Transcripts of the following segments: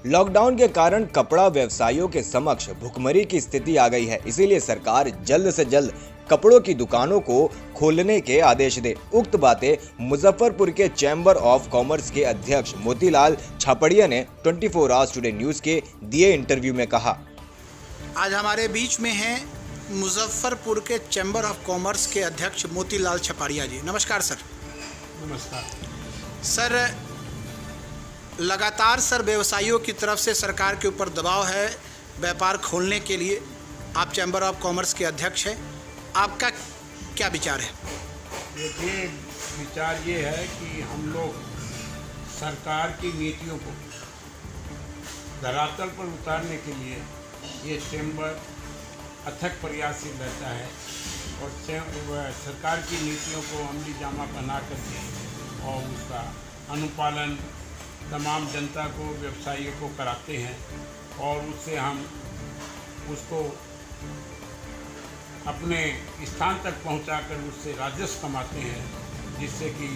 Lockdown के कारण कपड़ा व्यवसायियों के समक्ष भुखमरी की स्थिति आ गई है। इसीलिए सरकार जल्द से जल्द कपड़ों की दुकानों को खोलने के आदेश दे। उक्त बातें मुजफ्फरपुर के चैम्बर ऑफ कॉमर्स के अध्यक्ष मोतीलाल छापड़िया ने 24 आवर्स टुडे न्यूज के दिए इंटरव्यू में कहा। आज हमारे बीच में हैं मुजफ्फरपुर के चैम्बर ऑफ कॉमर्स के अध्यक्ष मोतीलाल छापड़िया जी। नमस्कार सर। नमस्कार सर, लगातार सर व्यवसायियों की तरफ से सरकार के ऊपर दबाव है व्यापार खोलने के लिए। आप चैम्बर ऑफ कॉमर्स के अध्यक्ष हैं, आपका क्या विचार है? देखिए, विचार ये है कि हम लोग सरकार की नीतियों को धरातल पर उतारने के लिए ये चैम्बर अथक प्रयासशील रहता है और सरकार की नीतियों को अमली जामा पहना करके और उसका अनुपालन तमाम जनता को, व्यवसायियों को कराते हैं और उससे हम उसको अपने स्थान तक पहुंचाकर उससे राजस्व कमाते हैं, जिससे कि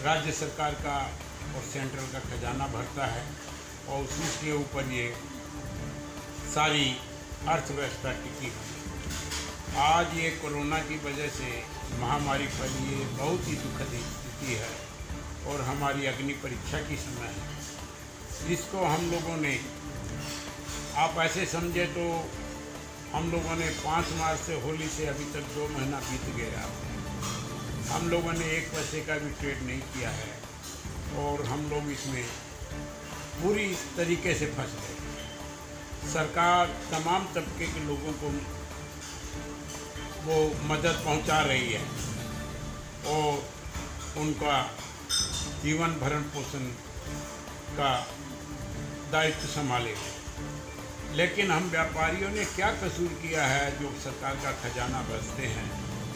राज्य सरकार का और सेंट्रल का खजाना भरता है और उसी के ऊपर ये सारी अर्थव्यवस्था टिकी है। आज ये कोरोना की वजह से महामारी फैली है, बहुत ही दुखद स्थिति है और हमारी अग्नि परीक्षा की समय है। जिसको हम लोगों ने, आप ऐसे समझे तो हम लोगों ने 5 मार्च से होली से अभी तक 2 महीना बीत गया। हम लोगों ने 1 पैसे का भी ट्रेड नहीं किया है और हम लोग इसमें पूरी तरीके से फंस गए। सरकार तमाम तबके के लोगों को वो मदद पहुंचा रही है और उनका जीवन भरण पोषण का दायित्व संभाले, लेकिन हम व्यापारियों ने क्या कसूर किया है जो सरकार का खजाना बरसते हैं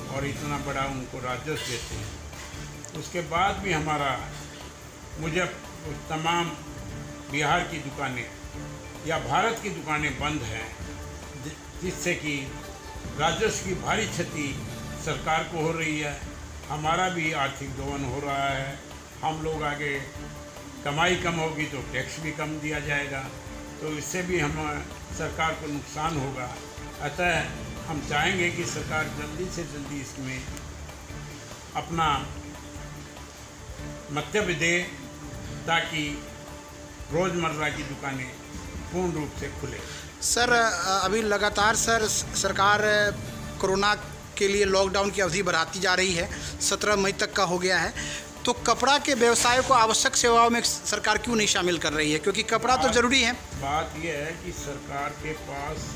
और इतना बड़ा उनको राजस्व देते हैं। उसके बाद भी मुझे तमाम बिहार की दुकानें या भारत की दुकानें बंद हैं, जिससे कि राजस्व की भारी क्षति सरकार को हो रही है। हमारा भी आर्थिक दोहन हो रहा है। हम लोग आगे कमाई कम होगी तो टैक्स भी कम दिया जाएगा, तो इससे भी सरकार को नुकसान होगा। अतः हम चाहेंगे कि सरकार जल्दी से जल्दी इसमें अपना मत्स्य दे ताकि रोज़मर्रा की दुकानें पूर्ण रूप से खुले। सर, अभी लगातार सरकार कोरोना के लिए लॉकडाउन की अवधि बढ़ाती जा रही है, 17 मई तक का हो गया है। तो कपड़ा के व्यवसाय को आवश्यक सेवाओं में सरकार क्यों नहीं शामिल कर रही है? क्योंकि कपड़ा तो ज़रूरी है। बात यह है कि सरकार के पास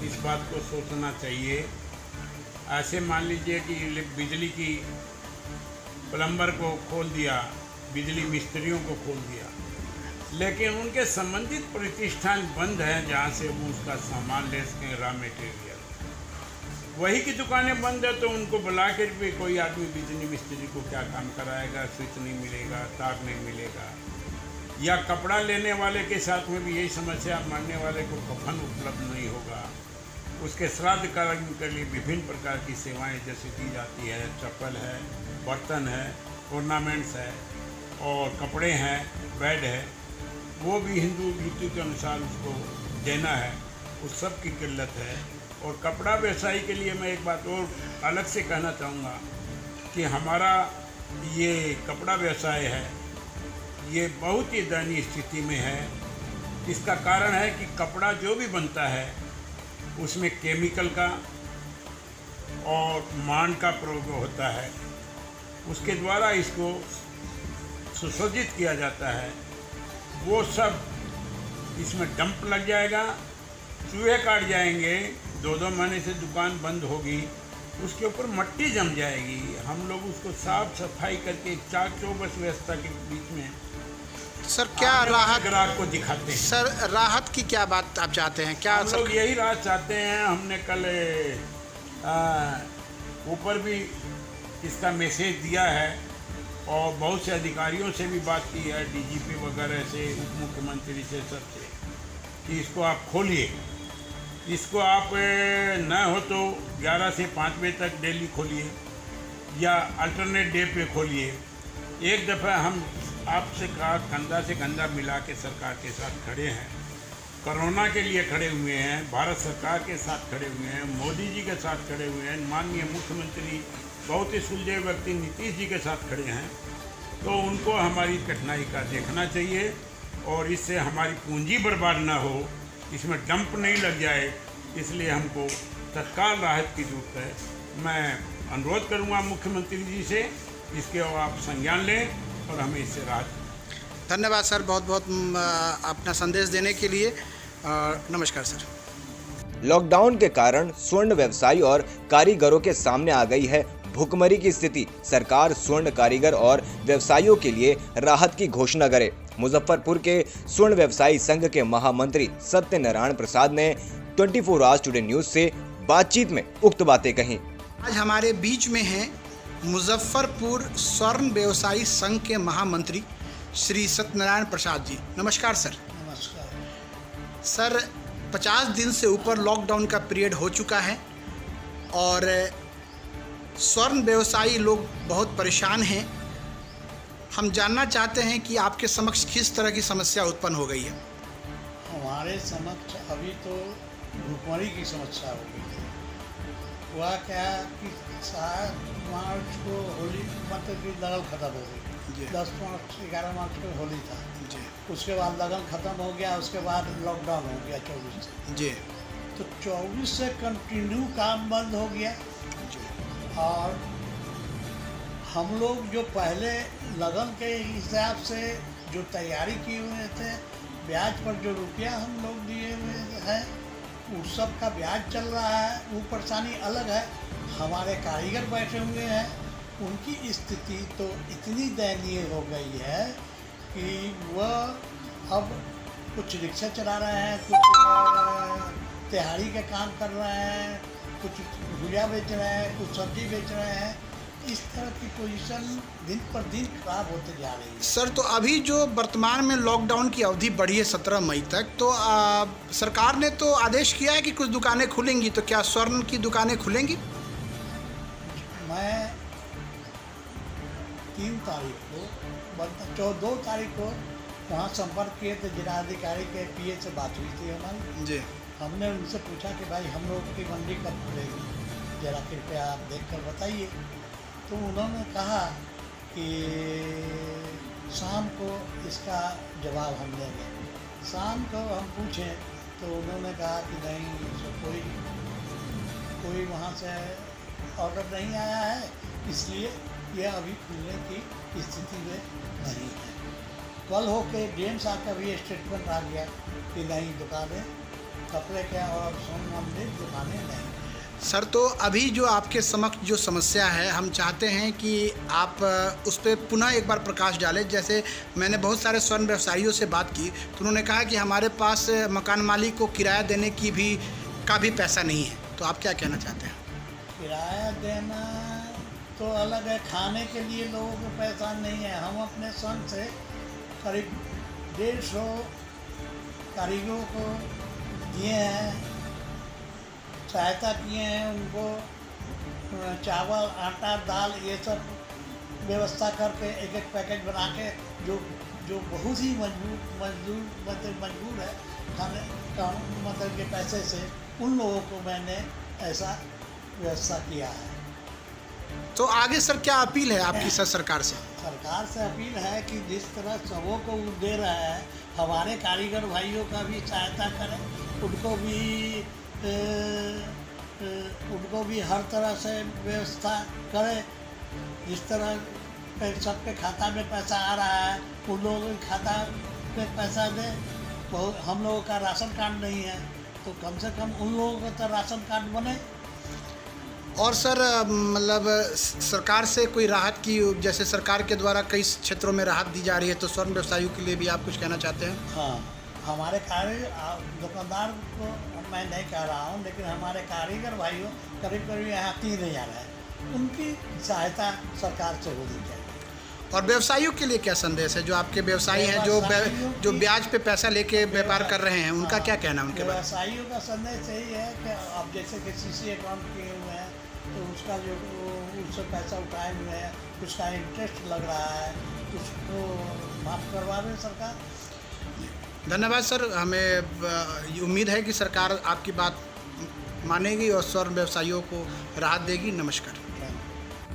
इस बात को सोचना चाहिए। ऐसे मान लीजिए कि बिजली की प्लम्बर को खोल दिया, बिजली मिस्त्रियों को खोल दिया, लेकिन उनके संबंधित प्रतिष्ठान बंद हैं जहाँ से वो उसका सामान ले सकें, रॉ मटेरियल। वही की दुकानें बंद है तो उनको बुला कर भी कोई आदमी बिजली मिस्त्री को क्या काम कराएगा? स्विच नहीं मिलेगा, तार नहीं मिलेगा। या कपड़ा लेने वाले के साथ में भी यही समस्या, मरने वाले को कफन उपलब्ध नहीं होगा। उसके श्राद्ध कर्म के लिए विभिन्न प्रकार की सेवाएं जैसे दी जाती है, चप्पल है, बर्तन है, ऑर्नामेंट्स है और कपड़े हैं, बेड है, वो भी हिंदू रीति के अनुसार उसको देना है। उस सब की किल्लत है। और कपड़ा व्यवसायी के लिए मैं एक बात और अलग से कहना चाहूँगा कि हमारा ये कपड़ा व्यवसाय है, ये बहुत ही दयनीय स्थिति में है। इसका कारण है कि कपड़ा जो भी बनता है उसमें केमिकल का और मांड का प्रयोग होता है। उसके द्वारा इसको सुशोधित किया जाता है। वो सब इसमें डंप लग जाएगा, चूहे काट जाएंगे, 2-2 महीने से दुकान बंद होगी, उसके ऊपर मट्टी जम जाएगी। हम लोग उसको साफ सफाई करके चाक चौबस व्यवस्था के बीच में सर क्या राहत ग्राहक को दिखाते हैं। सर, राहत की क्या बात आप चाहते हैं? क्या हम लोग यही राहत चाहते हैं। हमने कल ऊपर भी इसका मैसेज दिया है और बहुत से अधिकारियों से भी बात की है, डीजीपी वगैरह से, उप मुख्यमंत्री से, सबसे, कि इसको आप खोलिए। इसको आप न हो तो 11 से 5 बजे तक डेली खोलिए या अल्टरनेट डे पे खोलिए। एक दफ़ा हम आपसे कहा कंधा से कंधा मिला के सरकार के साथ खड़े हैं, कोरोना के लिए खड़े हुए हैं, भारत सरकार के साथ खड़े हुए हैं, मोदी जी के साथ खड़े हुए हैं, माननीय मुख्यमंत्री बहुत ही सुलझे व्यक्ति नीतीश जी के साथ खड़े हैं, तो उनको हमारी कठिनाई का देखना चाहिए और इससे हमारी पूंजी बर्बाद ना हो, इसमें डंप नहीं लग जाए, इसलिए हमको तत्काल राहत की जरूरत है। मैं अनुरोध करूंगा मुख्यमंत्री जी से, इसके आप संज्ञान लें और हमें इससे राहत। धन्यवाद सर, बहुत बहुत अपना संदेश देने के लिए। नमस्कार सर। लॉकडाउन के कारण स्वर्ण व्यवसायी और कारीगरों के सामने आ गई है भुखमरी की स्थिति। सरकार स्वर्ण कारीगर और व्यवसायियों के लिए राहत की घोषणा करे। मुजफ्फरपुर के स्वर्ण व्यवसायी संघ के महामंत्री सत्यनारायण प्रसाद ने 24 आवर्स टुडे न्यूज से बातचीत में उक्त बातें कहीं। आज हमारे बीच में हैं मुजफ्फरपुर स्वर्ण व्यवसायी संघ के महामंत्री श्री सत्यनारायण प्रसाद जी। नमस्कार सर। नमस्कार सर, 50 दिन से ऊपर लॉकडाउन का पीरियड हो चुका है और स्वर्ण व्यवसायी लोग बहुत परेशान हैं। हम जानना चाहते हैं कि आपके समक्ष किस तरह की समस्या उत्पन्न हो गई है। हमारे समक्ष अभी तो भुखमरी की समस्या हो गई है। हुआ क्या कि 7 मार्च को होली मतलब कि लगन ख़त्म हो गई। 10 मार्च 11 मार्च को होली था जी। उसके बाद लगन ख़त्म हो गया, उसके बाद लॉकडाउन हो गया 24 से जी। तो 24 से कंटिन्यू काम बंद हो गया। और हम लोग जो पहले लगन के हिसाब से जो तैयारी किए हुए थे, ब्याज पर जो रुपया हम लोग दिए हुए हैं उस सब का ब्याज चल रहा है, वो परेशानी अलग है। हमारे कारीगर बैठे हुए हैं, उनकी स्थिति तो इतनी दयनीय हो गई है कि वह अब कुछ रिक्शा चला रहे हैं, कुछ दिहाड़ी का काम कर रहे हैं, कुछ भुजिया बेच रहे हैं, कुछ सब्जी बेच रहे हैं। इस तरह की पोजीशन दिन पर दिन खराब होते जा रही है। सर, तो अभी जो वर्तमान में लॉकडाउन की अवधि बढ़ी है 17 मई तक, तो सरकार ने तो आदेश किया है कि कुछ दुकानें खुलेंगी, तो क्या स्वर्ण की दुकानें खुलेंगी? मैं 3 तारीख को 2 तारीख को वहाँ संपर्क किए थे, जिलाधिकारी के पीए से बात हुई थी हमारी जी। हमने उनसे पूछा कि भाई हम लोग की मंडी कब खुलेगी, ज़रा कृपया आप देख कर बताइए। तो उन्होंने कहा कि शाम को इसका जवाब हम देंगे। शाम को हम पूछें तो उन्होंने कहा कि नहीं, कोई वहाँ से ऑर्डर नहीं आया है, इसलिए यह अभी खुलने की स्थिति में नहीं है। कल हो के गेम्स आकर भी स्टेटमेंट आ गया कि नहीं, दुकानें कपड़े के और सोन मंदिर दुकानें नहीं। सर, तो अभी जो आपके समक्ष जो समस्या है, हम चाहते हैं कि आप उस पर पुनः एक बार प्रकाश डालें। जैसे मैंने बहुत सारे स्वर्ण व्यवसायियों से बात की तो उन्होंने कहा कि हमारे पास मकान मालिक को किराया देने की का भी पैसा नहीं है, तो आप क्या कहना चाहते हैं? किराया देना तो अलग है, खाने के लिए लोगों को पैसा नहीं है। हम अपने संघ से करीब 150 कारीगरों को दिए हैं, सहायता किए हैं, उनको चावल, आटा, दाल ये सब व्यवस्था करके एक पैकेज बना के जो बहुत ही मजबूर है खाने का मतलब के पैसे से, उन लोगों को मैंने ऐसा व्यवस्था किया है। तो आगे सर क्या अपील है आपकी सरकार से? सरकार से अपील है कि जिस तरह सबों को वो दे रहा है, हमारे कारीगर भाइयों का भी सहायता करें, उनको भी हर तरह से व्यवस्था करें। जिस तरह सबके खाता में पैसा आ रहा है, उन लोगों के खाता में पैसा दें। बहुत हम लोगों का राशन कार्ड नहीं है, तो कम से कम उन लोगों का तो राशन कार्ड बने। और सर, मतलब सरकार से कोई राहत की, जैसे सरकार के द्वारा कई क्षेत्रों में राहत दी जा रही है, तो स्वर्ण व्यवसायियों के लिए भी आप कुछ कहना चाहते हैं? हाँ, हमारे दुकानदार को मैं नहीं कह रहा हूँ, लेकिन हमारे कारीगर भाइयों करीब यहाँ 3000 है, उनकी सहायता सरकार से होनी चाहिए। और व्यवसायियों के लिए क्या संदेश है, जो आपके व्यवसायी हैं, जो ब्याज पे पैसा लेके व्यापार कर रहे हैं, उनका क्या कहना है उनके बारे में? व्यवसायियों का संदेश यही है कि अब जैसे कि सीसी अकाउंट किए हुए हैं, तो उसका जो उससे पैसा उठाए हुए हैं, उसका इंटरेस्ट लग रहा है, कुछ तो माफ़ करवा रहे सरकार। धन्यवाद सर, हमें उम्मीद है कि सरकार आपकी बात मानेगी और स्वर्ण व्यवसायियों को राहत देगी। नमस्कार।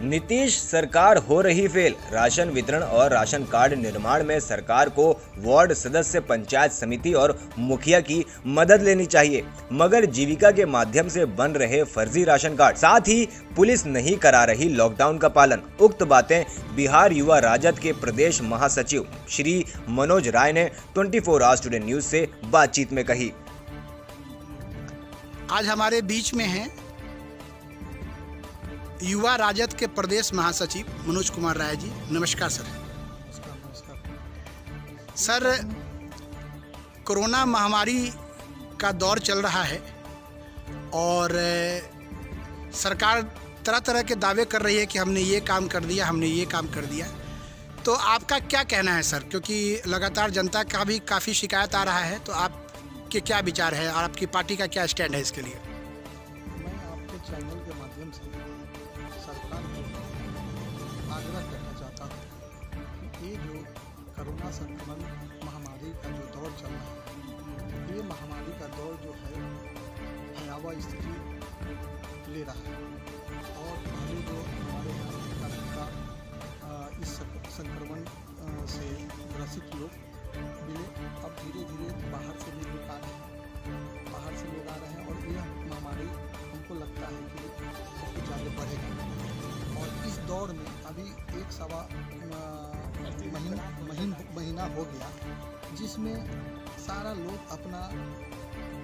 नीतीश सरकार हो रही फेल। राशन वितरण और राशन कार्ड निर्माण में सरकार को वार्ड सदस्य, पंचायत समिति और मुखिया की मदद लेनी चाहिए, मगर जीविका के माध्यम से बन रहे फर्जी राशन कार्ड, साथ ही पुलिस नहीं करा रही लॉकडाउन का पालन। उक्त बातें बिहार युवा राजद के प्रदेश महासचिव श्री मनोज राय ने 24 आवर्स टुडे न्यूज से बातचीत में कही। आज हमारे बीच में हैं युवा राजद के प्रदेश महासचिव मनोज कुमार राय जी। नमस्कार सर। नमस्कार। सर, कोरोना महामारी का दौर चल रहा है और सरकार तरह तरह के दावे कर रही है कि हमने ये काम कर दिया, हमने ये काम कर दिया। तो आपका क्या कहना है सर, क्योंकि लगातार जनता का भी काफ़ी शिकायत आ रहा है, तो आपके क्या विचार है और आपकी पार्टी का क्या स्टैंड है इसके लिए? मैं आपके चैनल के माध्यम से सरकार को आग्रह करना चाहता हूँ कि ये जो कोरोना संक्रमण महामारी का जो दौर चल रहा है, ये महामारी का दौर जो है भयावह स्थिति ले रहा है। और पहले जो हमारे यहाँ इस संक्रमण से ग्रसित लोग मिले, अब धीरे धीरे बाहर से भी लोग आ रहे हैं, और यह महामारी हमको लगता है कि बहुत ज़्यादा बढ़ेगा। और इस दौर में अभी एक सवा महीना हो गया, जिसमें सारा लोग अपना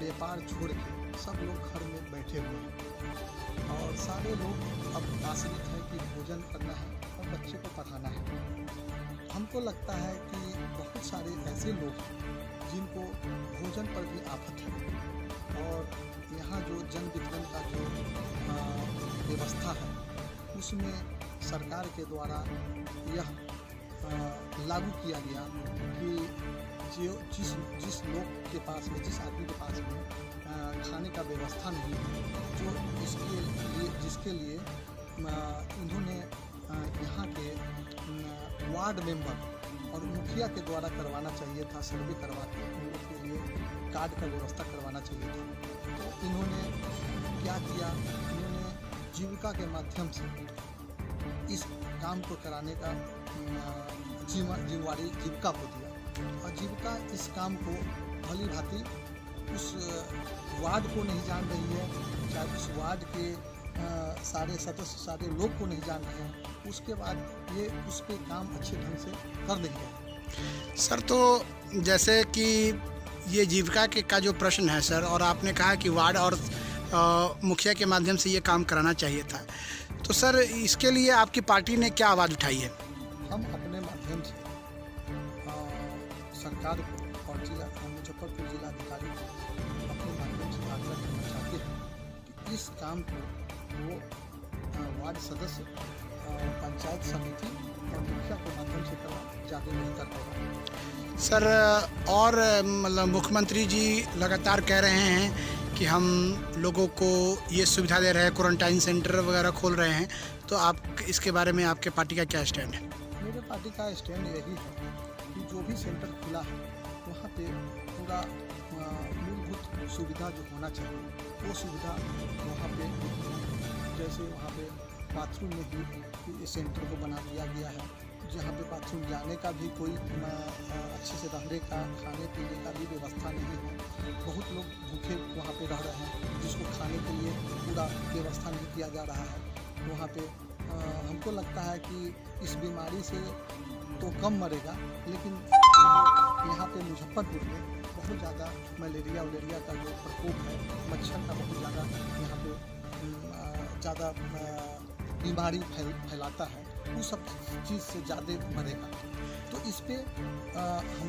व्यापार छोड़ के सब लोग घर में बैठे हुए हैं और सारे लोग अब आश्रित है कि भोजन करना है और बच्चे को पढ़ाना है। हमको लगता है कि बहुत सारे ऐसे लोग हैं जिनको भोजन पर भी आफत है, और यहाँ जो जन वितरण का जो व्यवस्था है उसमें सरकार के द्वारा यह लागू किया गया कि जिस लोग के पास में, जिस आदमी के पास में खाने का व्यवस्था नहीं है, जो जिसके लिए इन्होंने यहाँ के वार्ड मेंबर और मुखिया के द्वारा करवाना चाहिए था, सर्वे करवा के उन लोग के लिए कार्ड का व्यवस्था करवाना चाहिए था। तो इन्होंने क्या किया, इन्होंने जीविका के माध्यम से इस काम को कराने का जिम्मेवारी जीविका को दिया, और जीविका इस काम को भली भांति उस वार्ड को नहीं जान रही है, चाहे उस वार्ड के सारे सदस्य, सारे लोग को नहीं जान रहे हैं। उसके बाद ये उस पर काम अच्छे ढंग से कर नहीं रहे। सर, तो जैसे कि ये जीविका के का जो प्रश्न है सर, और आपने कहा कि वार्ड और मुखिया के माध्यम से ये काम कराना चाहिए था, तो सर इसके लिए आपकी पार्टी ने क्या आवाज़ उठाई है? हम अपने माध्यम से सरकार को और मुजफ्फरपुर जिलाधिकारी को अपने माध्यम से आग्रह करना चाहते हैं कि इस काम को वो वार्ड सदस्य, पंचायत समिति और मुखिया के माध्यम से करना ज़्यादा बेहतर होगा। सर, और मतलब मुख्यमंत्री जी लगातार कह रहे हैं कि हम लोगों को ये सुविधा दे रहे हैं, क्वारंटाइन सेंटर वगैरह खोल रहे हैं, तो आप इसके बारे में आपके पार्टी का क्या स्टैंड है? मेरे पार्टी का स्टैंड यही है कि जो भी सेंटर खुला है वहाँ पे पूरा मूलभूत सुविधा जो होना चाहिए वो सुविधा वहाँ पे, जैसे वहाँ पे बाथरूम में भी इस सेंटर को बना दिया गया है, जहाँ पे बाथरूम जाने का भी कोई अच्छे से रहने का, खाने पीने का भी व्यवस्था नहीं है। बहुत लोग भूखे वहाँ पे रह रहे हैं, जिसको खाने के लिए पूरा व्यवस्था नहीं किया जा रहा है वहाँ पे। हमको लगता है कि इस बीमारी से तो कम मरेगा, लेकिन यहाँ पे मुजफ्फरपुर में बहुत ज़्यादा मलेरिया का जो प्रकोप है, मच्छर का बहुत ज़्यादा यहाँ पे ज़्यादा बीमारी फैलाता है, उस सब चीज़ से ज़्यादा मरेगा। तो इस पे हम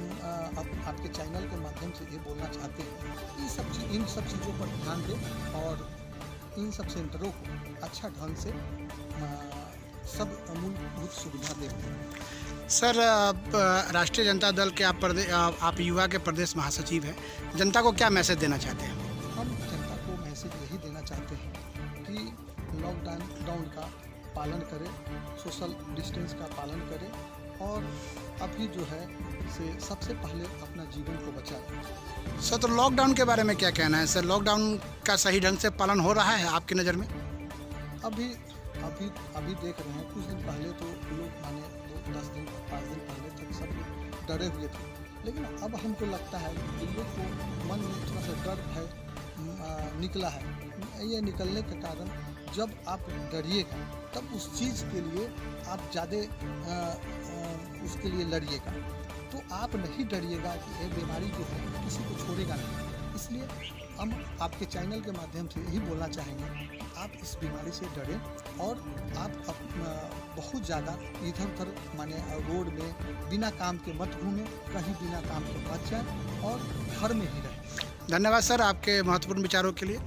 आपके चैनल के माध्यम से ये बोलना चाहते हैं कि इन सब चीज़ों पर ध्यान दें और इन सब सेंटरों को अच्छा ढंग से सब मूलभूत सुविधा दें। सर, राष्ट्रीय जनता दल के आप युवा के प्रदेश महासचिव हैं, जनता को क्या मैसेज देना चाहते हैं? हम जनता को मैसेज यही देना चाहते हैं कि लॉकडाउन का पालन करें, सोशल डिस्टेंस का पालन करें और अभी जो है से सबसे पहले अपना जीवन को बचाएं। सर, तो लॉकडाउन के बारे में क्या कहना है सर? लॉकडाउन का सही ढंग से पालन हो रहा है आपकी नज़र में? अभी देख रहे हैं, कुछ दिन पहले तो लोग माने 10 दिन 5 दिन पहले तक सब लोग डरे हुए थे, लेकिन अब हमको लगता है कि लोग को मन में थोड़ा सा डर भय निकला है। ये निकलने के कारण जब आप डरिएगा तब उस चीज़ के लिए आप ज़्यादा उसके लिए लड़िएगा, तो आप नहीं डरिएगा कि ये बीमारी जो है किसी को छोड़ेगा नहीं। इसलिए हम आपके चैनल के माध्यम से यही बोलना चाहेंगे, आप इस बीमारी से डरें और आप बहुत ज़्यादा इधर उधर माने रोड में बिना काम के मत घूमें, कहीं बिना काम के मत जाएं और घर में ही रहें। धन्यवाद सर आपके महत्वपूर्ण विचारों के लिए।